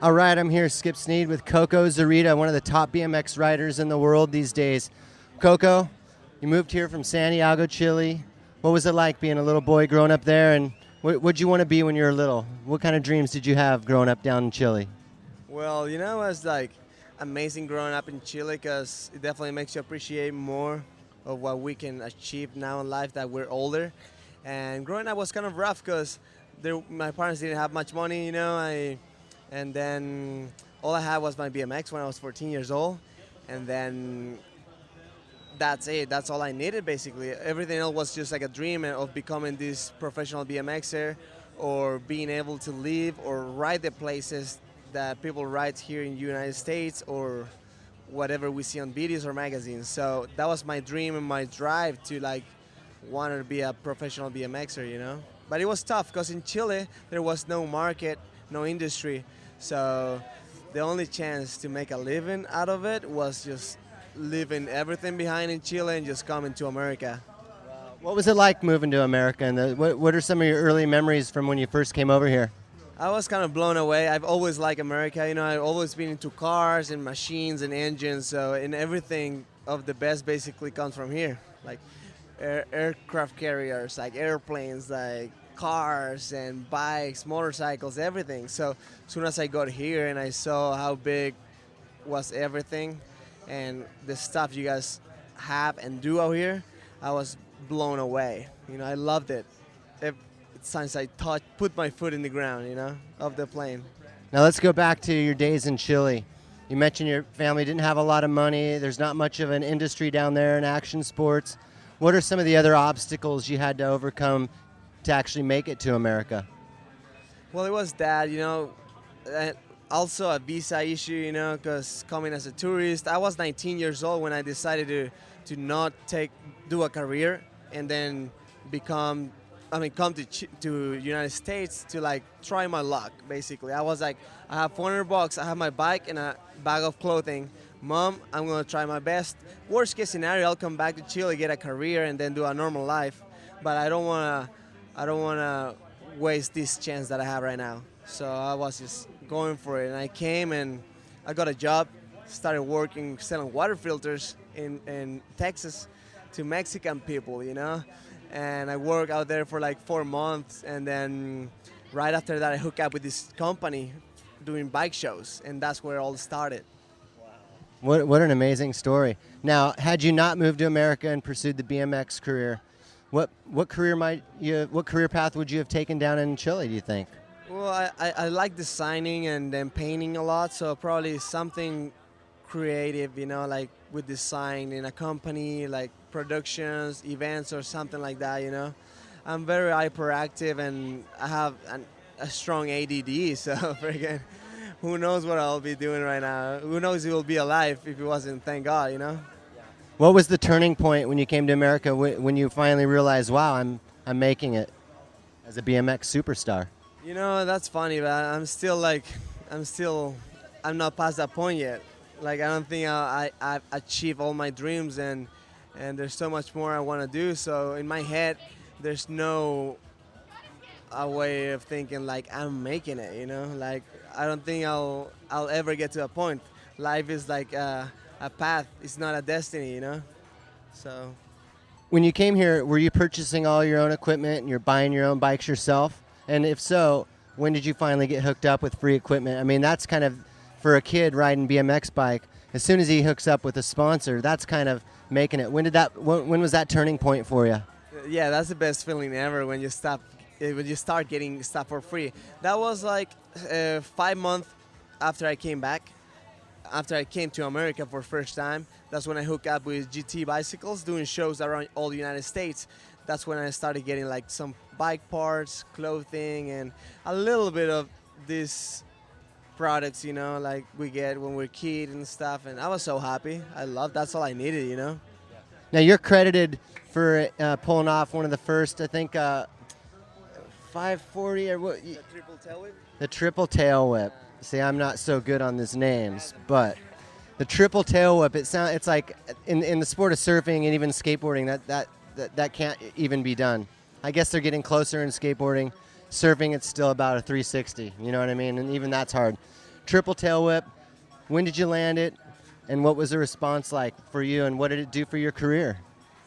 All right, I'm here, Skip Sneed, with Coco Zurita, one of the top BMX riders in the world these days. Coco, you moved here from Santiago, Chile. What was it like being a little boy growing up there, and what'd you want to be when you were little? What kind of dreams did you have growing up down in Chile? Well, it was like amazing growing up in Chile because it definitely makes you appreciate more of what we can achieve now in life that we're older. And growing up was kind of rough because my parents didn't have much money, and then all I had was my BMX when I was 14 years old, and then that's it. That's all I needed basically. Everything else was just like a dream of becoming this professional BMXer, or being able to live or ride the places that people ride here in the United States, or whatever we see on videos or magazines. So that was my dream and my drive to want to be a professional BMXer. But it was tough because in Chile there was no market, no industry. So the only chance to make a living out of it was just leaving everything behind in Chile and just coming to America. What was it like moving to America, and what are some of your early memories from when you first came over here? I was kind of blown away. I've always liked America. I've always been into cars and machines and engines. And everything of the best basically comes from here. Like aircraft carriers, like airplanes, like cars and bikes, motorcycles, everything. So as soon as I got here and I saw how big was everything and the stuff you guys have and do out here, I was blown away. I loved it. Since I put my foot in the ground, of the plane. Now let's go back to your days in Chile. You mentioned your family didn't have a lot of money. There's not much of an industry down there in action sports. What are some of the other obstacles you had to overcome to actually make it to America? Well, it was that, and also a visa issue, because coming as a tourist, I was 19 years old when I decided to not do a career and then come to United States to try my luck. Basically, I was like, I have $400, I have my bike and a bag of clothing. Mom, I'm gonna try my best. Worst case scenario, I'll come back to Chile, get a career, and then do a normal life. But I don't wanna waste this chance that I have right now. So I was just going for it, and I came and I got a job, started working selling water filters in Texas to Mexican people, And I worked out there for 4 months, and then right after that I hooked up with this company doing bike shows, and that's where it all started. Wow. What an amazing story. Now, had you not moved to America and pursued the BMX career, what career path would you have taken down in Chile, do you think? Well, I like designing and then painting a lot, so probably something creative, like with design in a company, like productions, events, or something like that, I'm very hyperactive and I have a strong ADD, so friggin', who knows what I'll be doing right now? Who knows if we'll be alive if it wasn't, thank God, What was the turning point when you came to America, when you finally realized, wow, I'm making it as a BMX superstar? That's funny, but I'm not past that point yet. I don't think I've achieved all my dreams, and there's so much more I want to do. So in my head, there's no a way of thinking I'm making it. I don't think I'll ever get to a point. Life is like a path. It's not a destiny. So. When you came here, were you purchasing all your own equipment and you're buying your own bikes yourself? And if so, when did you finally get hooked up with free equipment? I mean, that's kind of, for a kid riding BMX bike, as soon as he hooks up with a sponsor, that's kind of making it. When was that turning point for you? Yeah, that's the best feeling ever when you start getting stuff for free. That was 5 months after I came back. After I came to America for the first time, that's when I hooked up with GT bicycles, doing shows around all the United States. That's when I started getting some bike parts, clothing, and a little bit of these products, we get when we're kids and stuff. And I was so happy. That's all I needed, Now, you're credited for pulling off one of the first, I think, 540 or what? The triple tail whip? The triple tail whip. See, I'm not so good on these names, but the triple tail whip, it's like in the sport of surfing and even skateboarding, that can't even be done. I guess they're getting closer in skateboarding. Surfing, it's still about a 360, you know what I mean? And even that's hard. triple tail whip. When did you land it, and what was the response like for you, and what did it do for your career?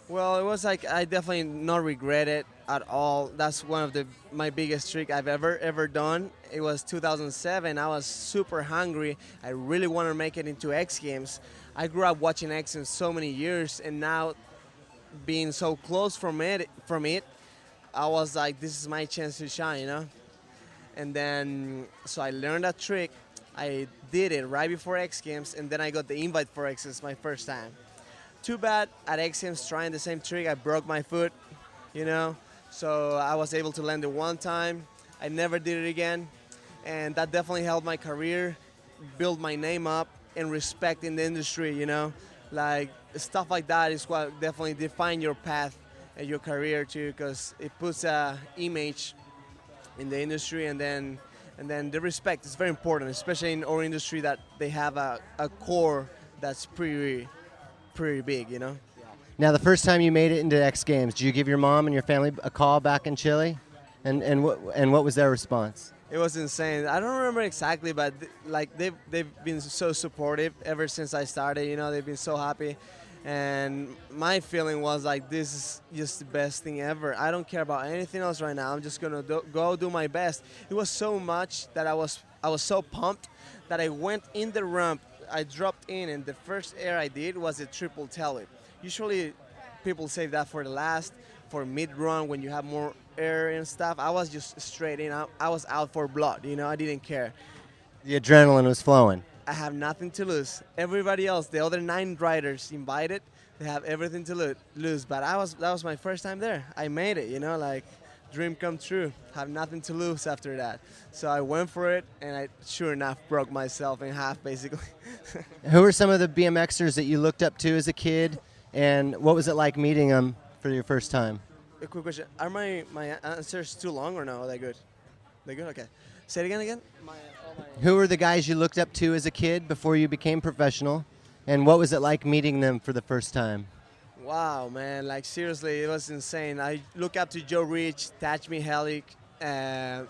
Well, it was like I definitely not regret it at all. That's one of my biggest trick I've ever done. It was 2007. I was super hungry. I really wanted to make it into X Games. I grew up watching X Games so many years, and now being so close from it, I was like, this is my chance to shine, you know. And then so I learned that trick. I did it right before X Games, and then I got the invite for X Games my first time. Too bad at X Games trying the same trick, I broke my foot, you know. So I was able to land it one time. I never did it again, and that definitely helped my career, build my name up, and respect in the industry, you know. Like stuff like that is what definitely define your path and your career too, because it puts a image in the industry, and then the respect is very important, especially in our industry that they have a core that's pretty big, you know. Now, the first time you made it into X Games, did you give your mom and your family a call back in Chile? And what was their response? It was insane. I don't remember exactly, but like they've been so supportive ever since I started. You know, they've been so happy, and my feeling was like, this is just the best thing ever. I don't care about anything else right now. I'm just gonna go do my best. It was so much that I was so pumped that I went in the ramp. I dropped in, and the first air I did was a triple tail whip. Usually, people save that for the last, for mid-run when you have more air and stuff. I was just straight in. I was out for blood, you know. I didn't care. The adrenaline was flowing. I have nothing to lose. Everybody else, the other 9 riders invited, they have everything to lose. But that was my first time there. I made it, you know, like dream come true. Have nothing to lose after that. So I went for it, and I sure enough broke myself in half, basically. Who are some of the BMXers that you looked up to as a kid, and what was it like meeting them for your first time? A quick question. Are my answers too long or no? Are they good? They good? Okay. Say it again? Who were the guys you looked up to as a kid before you became professional, and what was it like meeting them for the first time? Wow, man. Like, seriously, it was insane. I look up to Joe Rich, Taj Mihalik,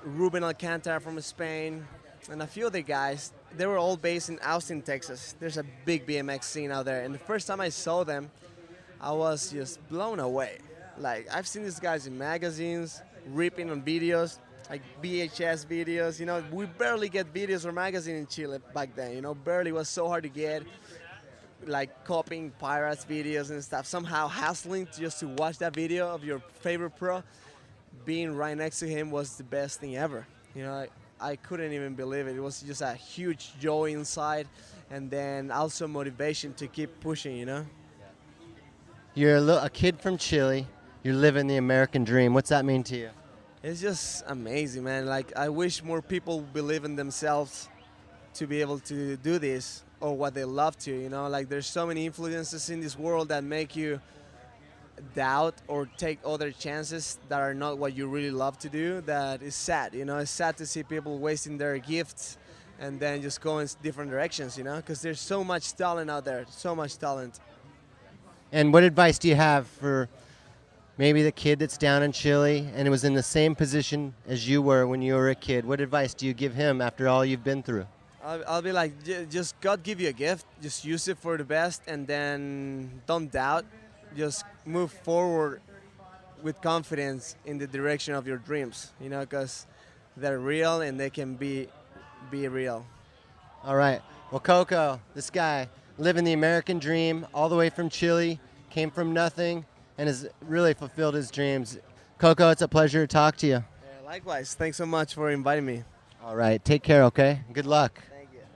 Ruben Alcantara from Spain, and a few other guys. They were all based in Austin, Texas. There's a big BMX scene out there. And the first time I saw them, I was just blown away. Like, I've seen these guys in magazines, ripping on videos, like VHS videos. You know, we barely get videos or magazine in Chile back then. You know, barely. It was so hard to get. Like copying pirates videos and stuff, somehow hustling just to watch that video of your favorite pro. Being right next to him was the best thing ever. You know, I couldn't even believe it. It was just a huge joy inside, and then also motivation to keep pushing, you know. You're a kid from Chile. You're living the American dream. What's that mean to you? It's just amazing, man. Like, I wish more people believe in themselves to be able to do this, or what they love to, you know. Like, there's so many influences in this world that make you doubt or take other chances that are not what you really love to do. That is sad, you know. It's sad to see people wasting their gifts and then just go in different directions, you know, because there's so much talent out there, so much talent. And what advice do you have for maybe the kid that's down in Chile and was in the same position as you were when you were a kid? What advice do you give him after all you've been through? I'll be like, just God give you a gift, just use it for the best, and then don't doubt. Just move forward with confidence in the direction of your dreams, you know, because they're real and they can be real. All right. Well, Coco, this guy living the American dream all the way from Chile, came from nothing, and has really fulfilled his dreams. Coco, it's a pleasure to talk to you. Likewise. Thanks so much for inviting me. All right. Take care, okay? Good luck.